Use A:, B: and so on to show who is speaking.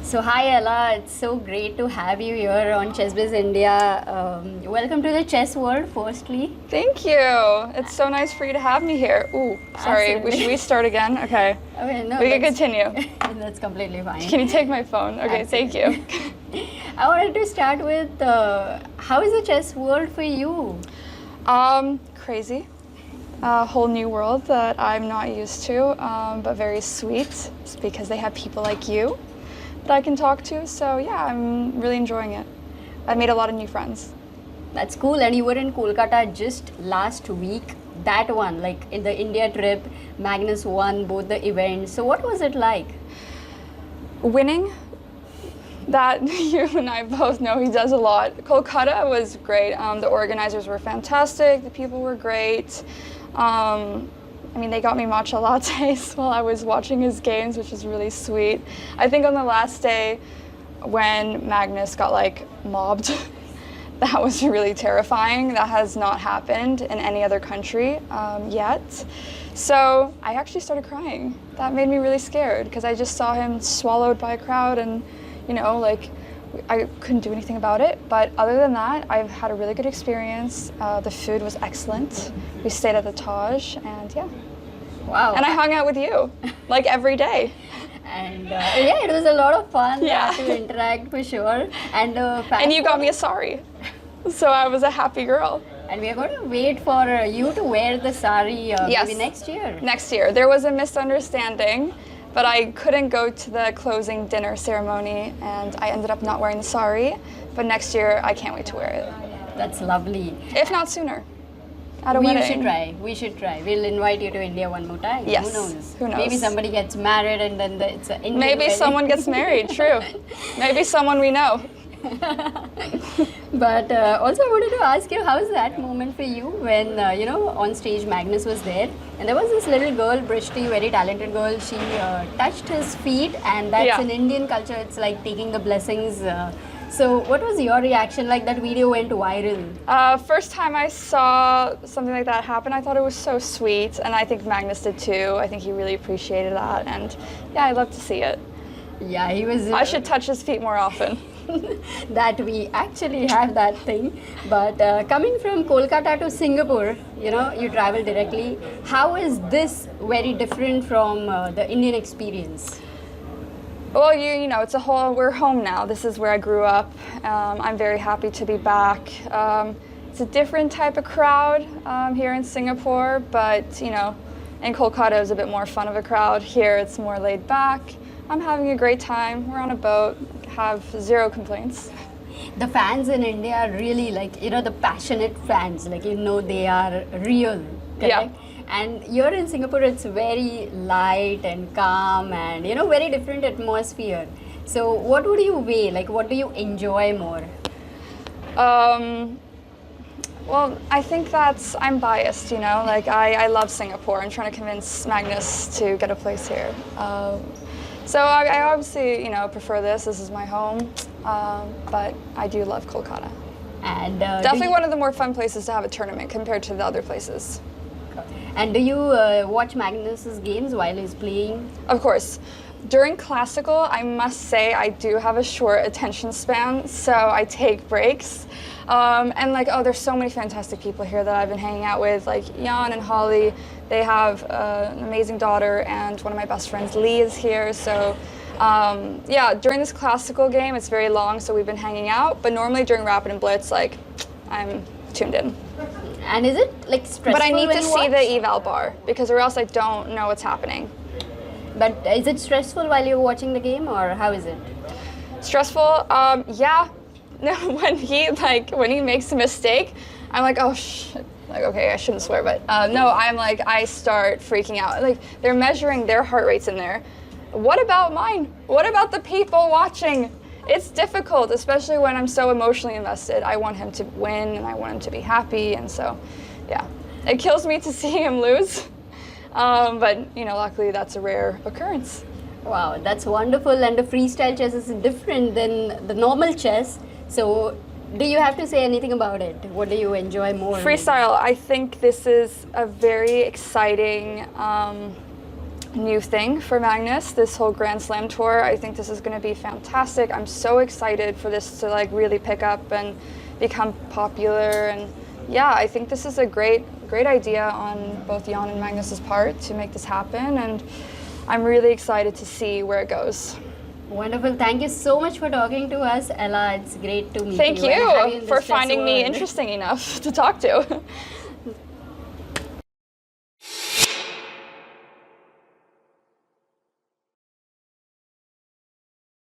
A: So hi Ella, it's so great to have you here on ChessBase India. Welcome to the chess world firstly.
B: Thank you. It's so nice for you to have me here. Ooh, sorry,
A: Absolutely.
B: should we start again? Okay.
A: Okay, no,
B: We can continue.
A: That's completely fine.
B: Can you take my phone? Okay, thank you.
A: I wanted to start with how is the chess world for you?
B: Crazy. A whole new world that I'm not used to, but very sweet. It's because they have people like you that I can talk to. So yeah, I'm really enjoying it. I've made a lot of new friends.
A: That's cool. And you were in Kolkata just last week. That one, like in the India trip, Magnus won both the events. So what was it like?
B: Winning, that you and I both know he does a lot. Kolkata was great. The organizers were fantastic. The people were great. I mean, they got me matcha lattes while I was watching his games, which was really sweet. I think on the last day when Magnus got like mobbed, that was really terrifying. That has not happened in any other country yet. So I actually started crying. That made me really scared because I just saw him swallowed by a crowd and, you know, like I couldn't do anything about it. But other than that, I've had a really good experience. The food was excellent. We stayed at the Taj and yeah.
A: Wow.
B: And I hung out with you like every day.
A: And yeah, it was a lot of fun
B: Yeah.
A: to interact for sure. And
B: You got me a sari. So I was a happy girl.
A: And we are going to wait for you to wear the sari
B: Yes.
A: maybe next year.
B: Next year. There was a misunderstanding, but I couldn't go to the closing dinner ceremony and I ended up not wearing the sari. But next year, I can't wait to wear it.
A: That's lovely.
B: If not sooner. At a
A: We
B: wedding.
A: should try. We should try. We'll invite you to India one more time.
B: Yes.
A: Who knows?
B: Who knows?
A: Maybe somebody gets married and then it's an Indian
B: Maybe
A: wedding.
B: someone gets married, true. Maybe someone we know.
A: But also I wanted to ask you, how was that moment for you when, you know, on stage Magnus was there and there was this little girl, Brishti, very talented girl, she touched his feet and that's
B: Yeah.
A: in Indian culture, it's like taking the blessings. So what was your reaction? Like that video went viral.
B: First time I saw something like that happen, I thought it was so sweet, and I think Magnus did too. I think he really appreciated that, and yeah, I love to see it.
A: Yeah, he was...
B: I should touch his feet more often.
A: that we actually have that thing. But coming from Kolkata to Singapore, you know, you travel directly. How is this very different from the Indian experience?
B: Well, you know, we're home now. This is where I grew up. I'm very happy to be back. It's a different type of crowd here in Singapore, but, you know, in Kolkata it was a bit more fun of a crowd. Here it's more laid back. I'm having a great time. We're on a boat, have zero complaints.
A: The fans in India are really like, you know, the passionate fans, like, you know, they are real, correct?
B: Yeah.
A: And here in Singapore, it's very light and calm and, you know, very different atmosphere. So what would you weigh? Like, what do you enjoy more?
B: Well, I think I'm biased, you know, like I love Singapore. I'm trying to convince Magnus to get a place here. So I obviously, you know, prefer this. This is my home, but I do love Kolkata.
A: And
B: definitely one of the more fun places to have a tournament compared to the other places.
A: And do you watch Magnus's games while he's playing?
B: Of course. During classical, I must say I do have a short attention span, so I take breaks. And like, oh, there's so many fantastic people here that I've been hanging out with, like Jan and Holly. They have an amazing daughter, and one of my best friends, Lee, is here. So yeah, during this classical game, it's very long, so we've been hanging out. But normally during Rapid and Blitz, like, I'm tuned in.
A: And is it like stressful?
B: But I need
A: when
B: to
A: you
B: see
A: watch?
B: the eval bar, because or else I don't know what's happening.
A: But is it stressful while you're watching the game, or how is it?
B: Stressful? Yeah. No, when he makes a mistake, I'm like, oh shit. Like, okay, I shouldn't swear, but no, I'm like, I start freaking out. Like, they're measuring their heart rates in there. What about mine? What about the people watching? It's difficult, especially when I'm so emotionally invested. I want him to win, and I want him to be happy, and so, yeah. It kills me to see him lose, but, you know, luckily that's a rare occurrence.
A: Wow, that's wonderful. And the freestyle chess is different than the normal chess. So, do you have to say anything about it? What do you enjoy more?
B: Freestyle, I think this is a very exciting new thing for Magnus, this whole Grand Slam tour. I think this is going to be fantastic. I'm so excited for this to like really pick up and become popular. And yeah, I think this is a great idea on both Jan and Magnus's part to make this happen, and I'm really excited to see where it goes.
A: Wonderful. Thank you so much for talking to us, Ella. It's great to meet
B: Thank
A: you. and have
B: you
A: in
B: for
A: this chess
B: finding me
A: world.
B: interesting enough to talk to.